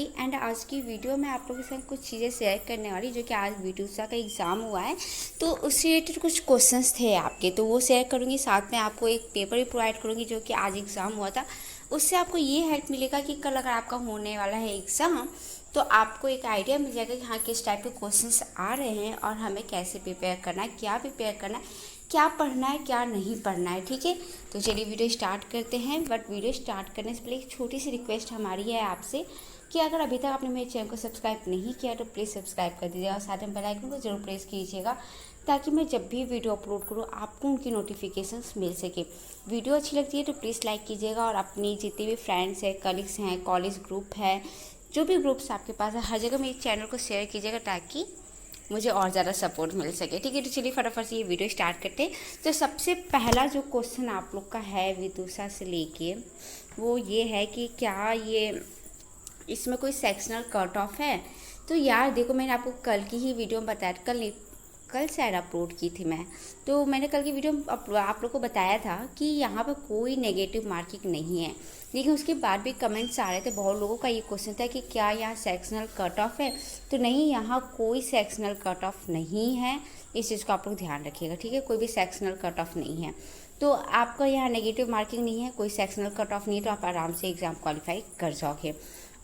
And आज की video में आप लोगों के साथ कुछ चीज़ें शेयर करने वाली जो कि आज वीडियोसा का एग्ज़ाम हुआ है, तो उससे रिलेटेड कुछ क्वेश्चंस थे आपके, तो वो शेयर करूँगी। साथ में आपको एक पेपर भी प्रोवाइड करूँगी जो कि आज एग्ज़ाम हुआ था। उससे आपको ये हेल्प मिलेगा कि कल अगर आपका होने वाला है एग्ज़ाम, तो आपको एक आइडिया मिल जाएगा कि हाँ किस टाइप के क्वेश्चंस आ रहे हैं और हमें कैसे प्रिपेयर करना है, क्या प्रिपेयर करना है, क्या पढ़ना है, क्या नहीं पढ़ना है। ठीक है, तो चलिए वीडियो स्टार्ट करते हैं। बट वीडियो स्टार्ट करने से पहले एक छोटी सी रिक्वेस्ट हमारी है आपसे कि अगर अभी तक आपने मेरे चैनल को सब्सक्राइब नहीं किया तो प्लीज़ सब्सक्राइब कर दीजिएगा और साथ में बेल आइकन को जरूर प्रेस कीजिएगा, ताकि मैं जब भी वीडियो अपलोड करूँ आपको उनकी नोटिफिकेशंस मिल सके। वीडियो अच्छी लगती है तो प्लीज़ लाइक कीजिएगा और अपनी जितने भी फ्रेंड्स हैं, कलीग्स हैं, कॉलेज ग्रुप है, जो भी ग्रुप्स आपके पास है, हर जगह मेरे चैनल को शेयर कीजिएगा ताकि मुझे और ज़्यादा सपोर्ट मिल सके। ठीक है, तो चलिए फटाफट से ये वीडियो स्टार्ट करते हैं। तो सबसे पहला जो क्वेश्चन आप लोग का है विदुषा से लेके, वो ये है कि क्या ये इसमें कोई सेक्शनल कट ऑफ है। तो यार देखो, मैंने आपको कल की ही वीडियो में बताया, कल शायद अपलोड की थी मैं, तो मैंने कल की वीडियो में आप लोग को बताया था कि यहाँ पर कोई नेगेटिव मार्किंग नहीं है। लेकिन उसके बाद भी कमेंट्स आ रहे थे, बहुत लोगों का ये क्वेश्चन था कि क्या यहाँ सेक्शनल कट ऑफ है। तो नहीं, यहाँ कोई सेक्शनल कट ऑफ नहीं है। इस चीज़ को आप लोग ध्यान रखिएगा। ठीक है, कोई भी सेक्शनल कट ऑफ नहीं है, तो आपका यहाँ नेगेटिव मार्किंग नहीं है, कोई सेक्शनल कट ऑफ नहीं है, तो आप आराम से एग्ज़ाम क्वालिफाई कर जाओगे।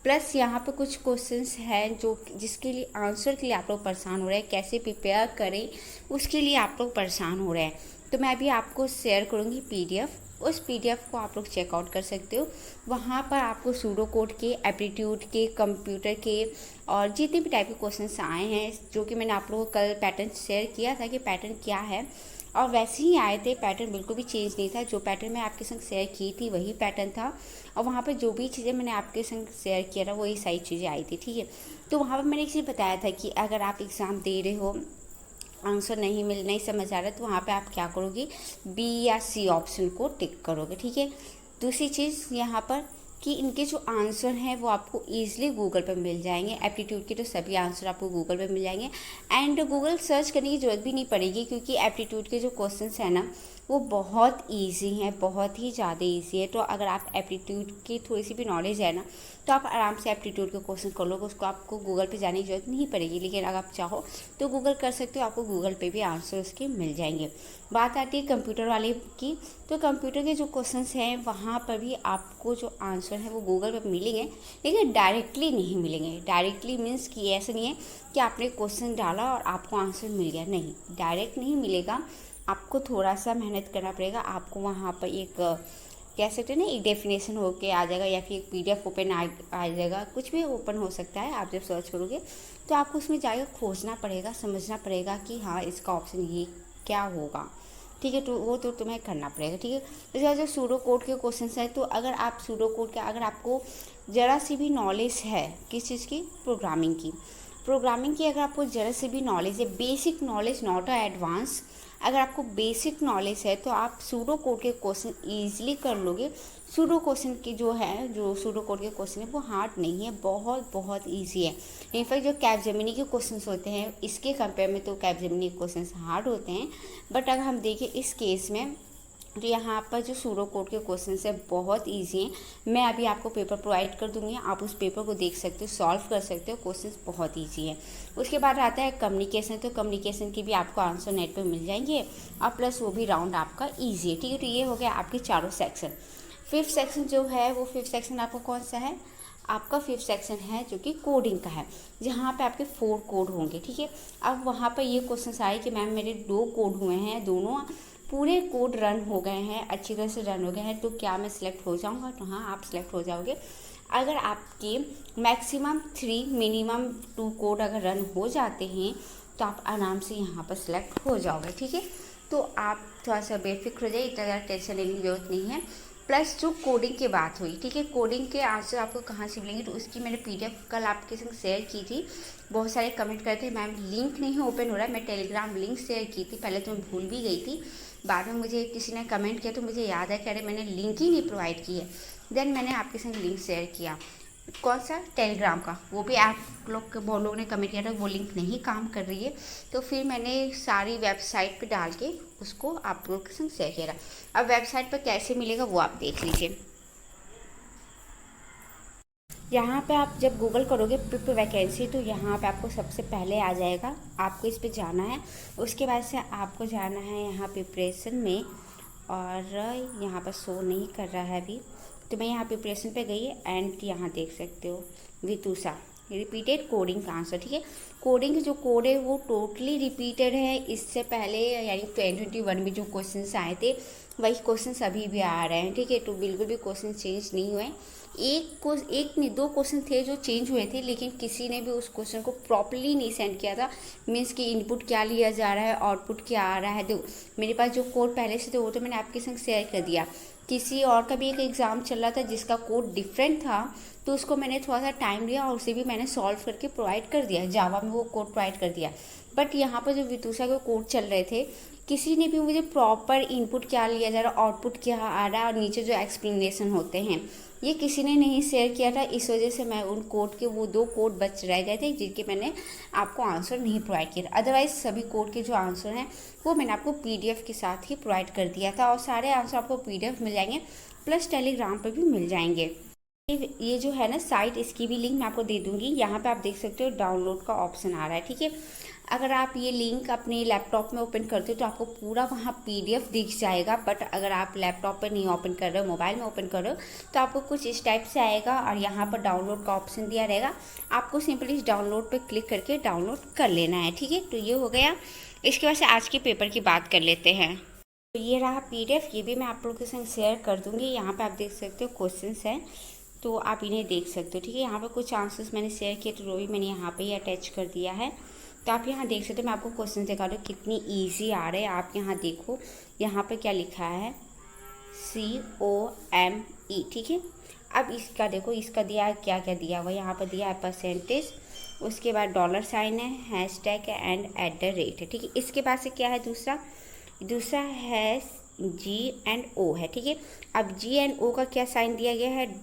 प्लस यहाँ पे कुछ क्वेश्चंस हैं जो जिसके लिए आंसर के लिए आप लोग परेशान हो रहे हैं, कैसे प्रिपेयर करें उसके लिए आप लोग परेशान हो रहे हैं। तो मैं अभी आपको शेयर करूँगी पीडीएफ, उस पीडीएफ को आप लोग चेकआउट कर सकते हो। वहाँ पर आपको सूडो कोड के, एप्टीट्यूड के, कंप्यूटर के और जितने भी टाइप के क्वेश्चंस आए हैं, जो कि मैंने आप लोगों को कल पैटर्न शेयर किया था कि पैटर्न क्या है, और वैसे ही आए थे। पैटर्न बिल्कुल भी चेंज नहीं था, जो पैटर्न मैं आपके संग शेयर की थी वही पैटर्न था। और वहाँ पे जो भी चीज़ें मैंने आपके संग शेयर किया था वही सारी चीज़ें आई थी। ठीक है, तो वहाँ पे मैंने एक चीज़ बताया था कि अगर आप एग्ज़ाम दे रहे हो, आंसर नहीं समझ आ रहा है, तो वहाँ पे आप क्या करोगे, बी या सी ऑप्शन को टिक करोगे। ठीक है, दूसरी चीज़ यहाँ पर कि इनके जो आंसर हैं वो आपको ईजिली गूगल पर मिल जाएंगे। एप्टीट्यूड के तो सभी आंसर आपको गूगल पर मिल जाएंगे, एंड गूगल सर्च करने की ज़रूरत भी नहीं पड़ेगी, क्योंकि एप्टीट्यूड के जो क्वेश्चंस हैं ना वो बहुत इजी हैं, बहुत ही ज़्यादा इजी है। तो अगर आप एप्टीट्यूड की थोड़ी सी भी नॉलेज है ना, तो आप आराम से एप्टीट्यूड के क्वेश्चन कर लोगे, उसको आपको गूगल पे जाने की ज़रूरत नहीं पड़ेगी। लेकिन अगर आप चाहो तो गूगल कर सकते हो, आपको गूगल पे भी आंसर उसके मिल जाएंगे। बात आती है कंप्यूटर वाले की, तो कंप्यूटर के जो क्वेश्चंस हैं वहाँ पर भी आपको जो आंसर है वो गूगल पर मिलेंगे, लेकिन डायरेक्टली नहीं मिलेंगे। डायरेक्टली मीन्स कि ऐसा नहीं है कि आपने क्वेश्चन डाला और आपको आंसर मिल गया, नहीं, डायरेक्ट नहीं मिलेगा। आपको थोड़ा सा मेहनत करना पड़ेगा। आपको वहाँ पर एक कह सकते हैं ना, एक डेफिनेशन होके आ जाएगा, या फिर एक पीडीएफ ओपन आ जाएगा, कुछ भी ओपन हो सकता है। आप जब सर्च करोगे तो आपको उसमें जाकर खोजना पड़ेगा, समझना पड़ेगा कि हाँ इसका ऑप्शन ये क्या होगा। ठीक है, तो वो तो तुम्हें करना पड़ेगा। ठीक है, जैसे जो सूडो कोड के क्वेश्चन हैं, तो अगर आप सूडो कोड के, अगर आपको ज़रा सी भी नॉलेज है किस चीज़ की, प्रोग्रामिंग की अगर आपको ज़रा से भी नॉलेज है, बेसिक नॉलेज, नॉट एडवांस, अगर आपको बेसिक नॉलेज है तो आप सूडो कोड के क्वेश्चन ईजिली कर लोगे। सूडो क्वेश्चन की जो सूडो कोड के क्वेश्चन है वो हार्ड नहीं है, बहुत बहुत ईजी है। इनफैक्ट जो कैपजेमिनी के क्वेश्चन होते हैं इसके कंपेयर में तो कैपजेमिनी के क्वेश्चन हार्ड होते हैं। बट अगर हम देखें इस केस में, तो यहाँ पर जो सूडो कोड के क्वेश्चन है बहुत इजी हैं। मैं अभी आपको पेपर प्रोवाइड कर दूँगी, आप उस पेपर को देख सकते हो, सॉल्व कर सकते हो, क्वेश्चन बहुत इजी है। उसके बाद आता है कम्युनिकेशन, तो कम्युनिकेशन की भी आपको आंसर नेट पे मिल जाएंगे, और प्लस वो भी राउंड आपका ईजी है। ठीक है, तो ये हो गया आपके चारों सेक्शन। फिफ्थ सेक्शन जो है वो फिफ्थ सेक्शन आपको कौन सा है, आपका फिफ्थ सेक्शन है जो कि कोडिंग का है, जहाँ पे आपके 4 कोड होंगे। ठीक है, अब वहाँ पर ये क्वेश्चन आए कि मैम मेरे 2 कोड हुए हैं, दोनों पूरे कोड रन हो गए हैं, अच्छी तरह से रन हो गए हैं, तो क्या मैं सिलेक्ट हो जाऊँगा। तो हाँ, आप सिलेक्ट हो जाओगे। अगर आपके मैक्सिमम 3 मिनिमम 2 कोड अगर रन हो जाते हैं तो आप आराम से यहाँ पर सिलेक्ट हो जाओगे। ठीक है, तो आप थोड़ा सा बेफिक्र हो जाइए, इतना ज़्यादा टेंशन लेने की जरूरत नहीं है। प्लस जो कोडिंग की बात हुई, ठीक है, कोडिंग के आंसर आपको कहाँ से मिलेंगे, तो उसकी मैंने पीडीएफ कल आपके संग शेयर की थी। बहुत सारे कमेंट करते हैं मैम लिंक नहीं ओपन हो रहा है। मैं टेलीग्राम लिंक शेयर की थी, पहले तो मैं भूल भी गई थी, बाद में मुझे किसी ने कमेंट किया तो मुझे याद है कि अरे मैंने लिंक ही नहीं प्रोवाइड की है। देन मैंने आपके संग लिंक शेयर किया, कौन सा, टेलीग्राम का, वो भी आप लोग बहुत लोगों ने कमेंट किया था वो लिंक नहीं काम कर रही है, तो फिर मैंने सारी वेबसाइट पे डाल के उसको आप लोगों के संग शेयर किया। अब वेबसाइट पर कैसे मिलेगा वो आप देख लीजिए। यहाँ पे आप जब गूगल करोगे पिप वैकेंसी तो यहाँ पे आपको सबसे पहले आ जाएगा, आपको इस पे जाना है। उसके बाद से आपको जाना है यहाँ प्रिपरेशन में, और यहाँ पर शो नहीं कर रहा है अभी, तो मैं यहाँ प्रिपरेशन पे गई एंड यहाँ देख सकते हो वितुषा रिपीटेड कोडिंग का आंसर। ठीक है, कोडिंग जो कोड है वो टोटली रिपीटेड है इससे पहले, यानी 2021 में जो क्वेश्चंस आए थे वही क्वेश्चंस अभी भी आ रहे हैं। ठीक है, तो बिल्कुल भी क्वेश्चन चेंज नहीं हुए। एक नहीं, दो क्वेश्चन थे जो चेंज हुए थे, लेकिन किसी ने भी उस क्वेश्चन को प्रॉपरली नहीं सेंड किया था। मीन्स कि इनपुट क्या लिया जा रहा है, आउटपुट क्या आ रहा है। तो मेरे पास जो कोड पहले से थे वो तो मैंने आपके संग शेयर कर दिया। किसी और का भी एक एग्ज़ाम चल रहा था जिसका कोड डिफरेंट था, तो उसको मैंने थोड़ा सा टाइम लिया और उसे भी मैंने सॉल्व करके प्रोवाइड कर दिया, जावा में वो कोड प्रोवाइड कर दिया। बट यहाँ पर जो वितुषा के कोड चल रहे थे, किसी ने भी मुझे प्रॉपर इनपुट क्या लिया जा रहा है, आउटपुट क्या आ रहा है, और नीचे जो एक्सप्लेनेशन होते हैं ये किसी ने नहीं शेयर किया था। इस वजह से मैं उन कोड के वो 2 कोड बच रह गए थे जिनके मैंने आपको आंसर नहीं प्रोवाइड किया। अदरवाइज सभी कोड के जो आंसर हैं वो मैंने आपको पीडीएफ के साथ ही प्रोवाइड कर दिया था, और सारे आंसर आपको पीडीएफ मिल जाएंगे, प्लस टेलीग्राम पर भी मिल जाएंगे। ये जो है ना साइट, इसकी भी लिंक मैं आपको दे दूंगी। यहाँ पे आप देख सकते हो डाउनलोड का ऑप्शन आ रहा है। ठीक है, अगर आप ये लिंक अपने लैपटॉप में ओपन करते हो तो आपको पूरा वहाँ पीडीएफ दिख जाएगा। बट अगर आप लैपटॉप पर नहीं ओपन कर रहे हो, मोबाइल में ओपन कर रहे हो, तो आपको कुछ इस टाइप से आएगा और यहाँ पर डाउनलोड का ऑप्शन दिया रहेगा। आपको सिंपली इस डाउनलोड पर क्लिक करके डाउनलोड कर लेना है। ठीक है, तो ये हो गया। इसके बाद से आज के पेपर की बात कर लेते हैं। तो ये रहा पीडीएफ, ये भी मैं आप लोगों के संग शेयर कर दूँगी। यहाँ पर आप देख सकते हो क्वेश्चंस हैं, तो आप इन्हें देख सकते हो। ठीक है, यहाँ पर कुछ आंसर्स मैंने शेयर किए तो वो भी मैंने यहाँ पे ही अटैच कर दिया है, तो आप यहाँ देख सकते हो। मैं आपको क्वेश्चन दिखा रही हूँ कितनी इजी आ रहे हैं। आप यहाँ देखो, यहाँ पे क्या लिखा है, COME। ठीक है, अब इसका देखो, इसका दिया क्या क्या दिया हुआ, यहाँ पर दिया है परसेंटेज, उसके बाद डॉलर साइन है, हैशटैग है एंड @ है। ठीक है, इसके बाद से क्या है, दूसरा है G&O है। ठीक है, अब G&O का क्या साइन दिया गया है, $&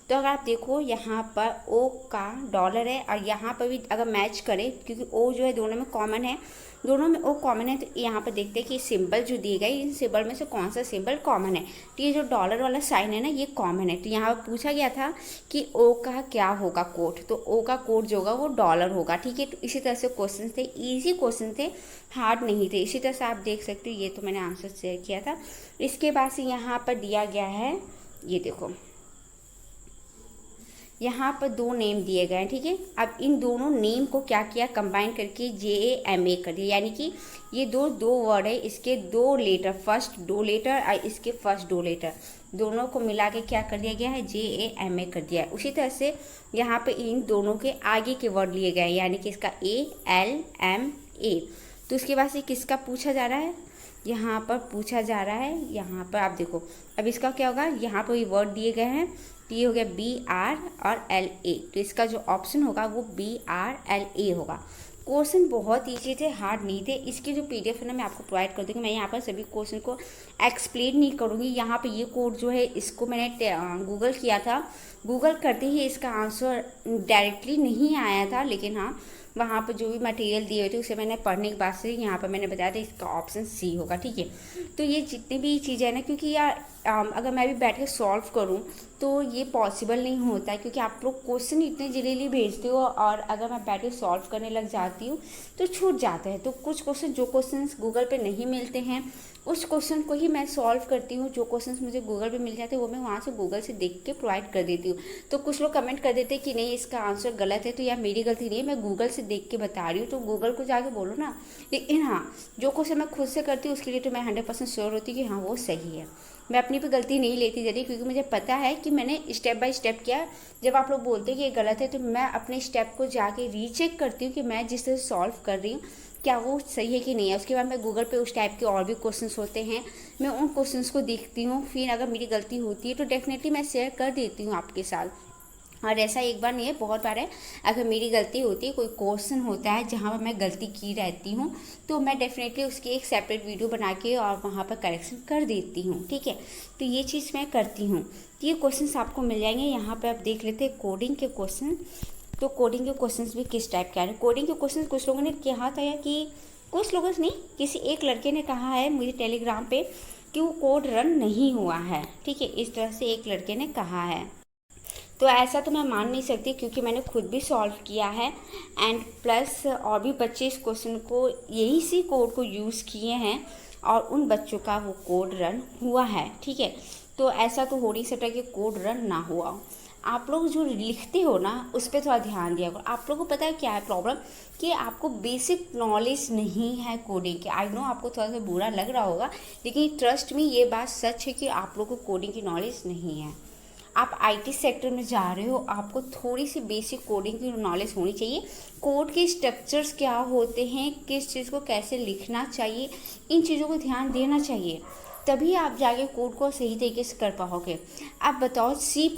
तो अगर आप देखो यहाँ पर O का डॉलर है और यहाँ पर भी अगर मैच करें, क्योंकि O जो है दोनों में कॉमन है, दोनों में O कॉमन है, तो यहाँ पर देखते हैं कि सिंबल जो दिए गए इन सिंबल में से कौन सा सिंबल कॉमन है। तो ये जो डॉलर वाला साइन है ना, ये कॉमन है। तो यहाँ पर पूछा गया था कि O का क्या होगा कोड, तो O का कोड जो होगा वो डॉलर होगा। ठीक है, तो इसी तरह से क्वेश्चन थे, ईजी क्वेश्चन थे, हार्ड नहीं थे। इसी तरह से आप देख सकते हो, ये तो मैंने आंसर शेयर किया था। इसके बाद से यहाँ पर दिया गया है, ये देखो यहाँ पर 2 नेम दिए गए हैं। ठीक है, अब इन दोनों नेम को क्या किया, कंबाइन करके JAMA कर दिया, यानी कि ये दो वर्ड है, इसके 2 लेटर, फर्स्ट 2 लेटर और इसके फर्स्ट 2 लेटर, दोनों को मिला के क्या कर दिया गया है, JAMA कर दिया है। उसी तरह से यहाँ पे इन दोनों के आगे के वर्ड लिए गए हैं, यानी कि इसका ALMA। तो उसके बाद से किसका पूछा जा रहा है, यहाँ पर पूछा जा रहा है, यहाँ पर आप देखो, अब इसका क्या होगा, यहाँ पर ये वर्ड दिए गए हैं, तो ये हो गया BR और LA, तो इसका जो ऑप्शन होगा वो BRLA होगा। क्वेश्चन बहुत ईजी थे, हार्ड नहीं थे। इसकी जो पीडीएफ है ना मैं आपको प्रोवाइड कर दूँगी। मैं यहाँ पर सभी क्वेश्चन को एक्सप्लेन नहीं करूँगी। यहाँ पे ये कोड जो है इसको मैंने गूगल किया था, गूगल करते ही इसका आंसर डायरेक्टली नहीं आया था, लेकिन हाँ वहाँ पर जो भी मटेरियल दिए हुए थे उसे मैंने पढ़ने के बाद से यहाँ पर मैंने बताया था इसका ऑप्शन C होगा। ठीक है, तो ये जितनी भी चीज़ें हैं ना, क्योंकि यार अगर मैं भी बैठ के सॉल्व करूँ तो ये पॉसिबल नहीं होता है, क्योंकि आप लोग क्वेश्चन इतने जल्दी भेजते हो और अगर मैं बैठ के सॉल्व करने लग जाती हूँ तो छूट जाते हैं। तो कुछ क्वेश्चन, जो क्वेश्चन गूगल पे नहीं मिलते हैं उस क्वेश्चन को ही मैं सॉल्व करती हूँ। जो क्वेश्चन मुझे गूगल पे मिल जाते हैं वो मैं वहाँ से गूगल से देख के प्रोवाइड कर देती हूँ। तो कुछ लोग कमेंट कर देते हैं कि नहीं इसका आंसर गलत है, तो यार मेरी गलती नहीं है, मैं गूगल से देख के बता रही हूँ, तो गूगल को जाके बोलो ना। लेकिन हाँ, जो क्वेश्चन मैं खुद से करती हूँ उसके लिए तो मैं 100% श्योर होती हूँ कि हाँ वो सही है। मैं अपनी पे गलती नहीं लेती जल्दी, क्योंकि मुझे पता है कि मैंने स्टेप बाय स्टेप किया। जब आप लोग बोलते हैं कि ये गलत है तो मैं अपने स्टेप को जाके रीचेक करती हूँ कि मैं जिस तरह सॉल्व कर रही हूँ क्या वो सही है कि नहीं है। उसके बाद मैं गूगल पे उस टाइप के और भी क्वेश्चंस होते हैं, मैं उन क्वेश्चंस को देखती हूँ, फिर अगर मेरी गलती होती है तो डेफिनेटली मैं शेयर कर देती हूँ आपके साथ। और ऐसा एक बार नहीं है, बहुत बार है। अगर मेरी गलती होती है, कोई क्वेश्चन होता है जहाँ पर मैं गलती की रहती हूँ, तो मैं डेफिनेटली उसकी एक सेपरेट वीडियो बना के और वहाँ पर करेक्शन कर देती हूँ। ठीक है, तो ये चीज़ मैं करती हूँ। तो ये क्वेश्चंस आपको मिल जाएंगे। यहाँ पर आप देख लेते हैं कोडिंग के क्वेश्चन। तो कोडिंग के क्वेश्चंस भी किस टाइप के आ रहे हैं। कोडिंग के क्वेश्चन कुछ लोगों ने कहा था कि, कुछ लोगों ने नहीं, किसी एक लड़के ने कहा है मुझे टेलीग्राम पे कि वो कोड रन नहीं हुआ है। ठीक है, इस तरह से एक लड़के ने कहा है। तो ऐसा तो मैं मान नहीं सकती क्योंकि मैंने खुद भी सॉल्व किया है एंड प्लस और भी बच्चे इस क्वेश्चन को यही सी कोड को यूज़ किए हैं और उन बच्चों का वो कोड रन हुआ है, ठीक है। तो ऐसा तो हो नहीं सकता कि कोड रन ना हुआ हो। आप लोग जो लिखते हो ना उस पर थोड़ा ध्यान दिया करो। आप लोगों को पता है क्या है प्रॉब्लम, कि आपको बेसिक नॉलेज नहीं है कोडिंग की। आई नो आपको थोड़ा सा बुरा लग रहा होगा, लेकिन ट्रस्ट में ये बात सच है कि आप लोगों को कोडिंग की नॉलेज नहीं है। आप आईटी सेक्टर में जा रहे हो, आपको थोड़ी सी बेसिक कोडिंग की नॉलेज होनी चाहिए। कोड के स्ट्रक्चर्स क्या होते हैं, किस चीज़ को कैसे लिखना चाहिए, इन चीज़ों को ध्यान देना चाहिए, तभी आप जाके कोड को सही तरीके से कर पाओगे। आप बताओ C++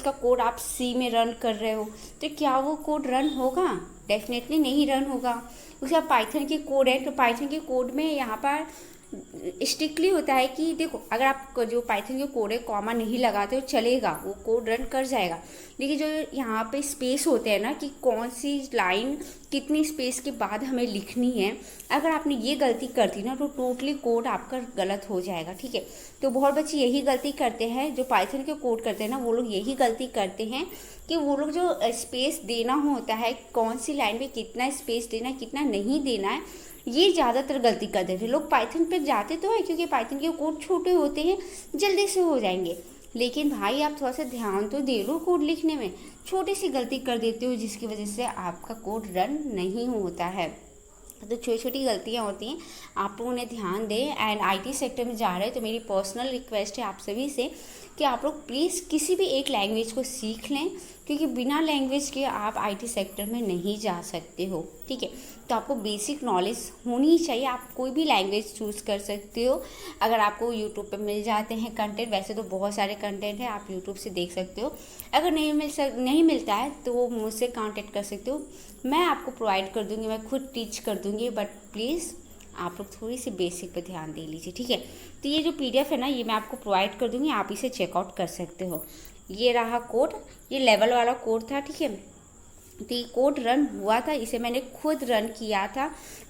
का कोड आप C में रन कर रहे हो तो क्या वो कोड रन होगा? डेफिनेटली नहीं रन होगा। उसका पाइथन की कोड है तो पाइथन के कोड में यहाँ पर स्ट्रिक्टली होता है कि देखो, अगर आप जो पाइथन के कोड है कॉमा नहीं लगाते हो चलेगा, वो कोड रन कर जाएगा। लेकिन जो यहाँ पे स्पेस होते हैं ना कि कौन सी लाइन कितनी स्पेस के बाद हमें लिखनी है, अगर आपने ये गलती कर दी ना तो टोटली कोड आपका गलत हो जाएगा, ठीक है। तो बहुत बच्चे यही गलती करते हैं, जो पाइथन के कोड करते हैं ना वो लोग यही गलती करते हैं कि वो लोग जो स्पेस देना होता है, कौन सी लाइन में कितना स्पेस देना है कितना नहीं देना है, ये ज़्यादातर गलती कर देते हैं लोग। पाइथन पे जाते तो है क्योंकि पाइथन के कोड छोटे होते हैं, जल्दी से हो जाएंगे। लेकिन भाई आप थोड़ा सा ध्यान तो दे लो कोड लिखने में, छोटी सी गलती कर देते हो जिसकी वजह से आपका कोड रन नहीं होता है। तो छोटी छोटी गलतियाँ होती हैं, आप लोगों ने ध्यान दें। एंड आईटी सेक्टर में जा रहे हैं तो मेरी पर्सनल रिक्वेस्ट है आप सभी से कि आप लोग प्लीज़ किसी भी एक लैंग्वेज को सीख लें, क्योंकि बिना लैंग्वेज के आप आईटी सेक्टर में नहीं जा सकते हो, ठीक है। तो आपको बेसिक नॉलेज होनी चाहिए। आप कोई भी लैंग्वेज चूज़ कर सकते हो, अगर आपको यूट्यूब पे मिल जाते हैं कंटेंट, वैसे तो बहुत सारे कंटेंट है आप यूट्यूब से देख सकते हो। अगर नहीं मिलता है तो मुझसे कांटेक्ट कर सकते हो, मैं आपको प्रोवाइड कर दूँगी, मैं खुद टीच कर दूँगी। बट प्लीज़ आप लोग थोड़ी सी बेसिक पे ध्यान दे लीजिए, ठीक है। तो ये जो PDF है ना ये मैं आपको प्रोवाइड कर दूँगी, आप इसे चेकआउट कर सकते हो। ये रहा कोड, ये लेवल वाला कोड था, ठीक है। तो ये कोड रन हुआ था, इसे मैंने खुद रन किया था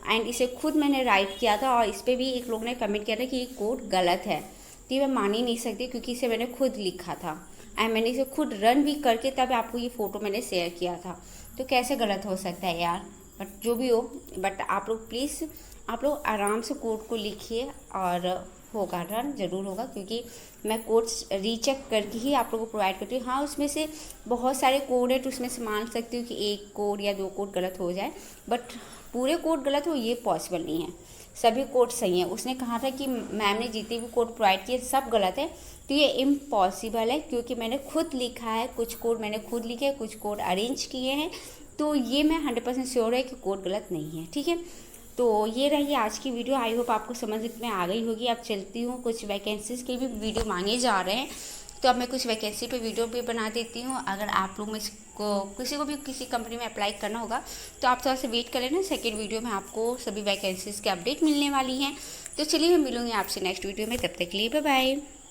एंड इसे खुद मैंने राइट किया था, और इस पर भी एक लोग ने कमेंट किया था कि ये कोड गलत है। तो ये मैं मान ही नहीं सकती क्योंकि इसे मैंने खुद लिखा था एंड मैंने इसे खुद रन भी करके तब आपको ये फ़ोटो मैंने शेयर किया था। तो कैसे गलत हो सकता है यार, बट जो भी हो, बट आप लोग प्लीज़ आप लोग आराम से कोड को लिखिए और होगा रन ज़रूर होगा, क्योंकि मैं कोड्स रीचेक करके ही आप लोगों को प्रोवाइड करती हूँ। हाँ उसमें से बहुत सारे कोड है तो उसमें से मान सकती हूँ कि एक कोड या दो कोड गलत हो जाए, बट पूरे कोड गलत हो ये पॉसिबल नहीं है, सभी कोड सही है। उसने कहा था कि मैम ने जितने भी कोड प्रोवाइड किए सब गलत है, तो ये इम्पॉसिबल है क्योंकि मैंने खुद लिखा है, कुछ कोड मैंने खुद लिखे हैं, कुछ कोड अरेंज किए हैं, तो ये मैं 100% श्योर है कि कोड गलत नहीं है, ठीक है। तो ये रही आज की वीडियो, आई होप आपको समझ में आ गई होगी। अब चलती हूँ, कुछ वैकेंसीज़ के भी वीडियो मांगे जा रहे हैं तो अब मैं कुछ वैकेंसी पे वीडियो भी बना देती हूँ। अगर आप लोग में को किसी को भी किसी कंपनी में अप्लाई करना होगा तो आप थोड़ा सा वेट कर लेना, सेकेंड वीडियो में आपको सभी वैकेंसीज़ के अपडेट मिलने वाली हैं। तो चलिए मैं मिलूँगी आपसे नेक्स्ट वीडियो में, तब तक के लिए बाय बाय।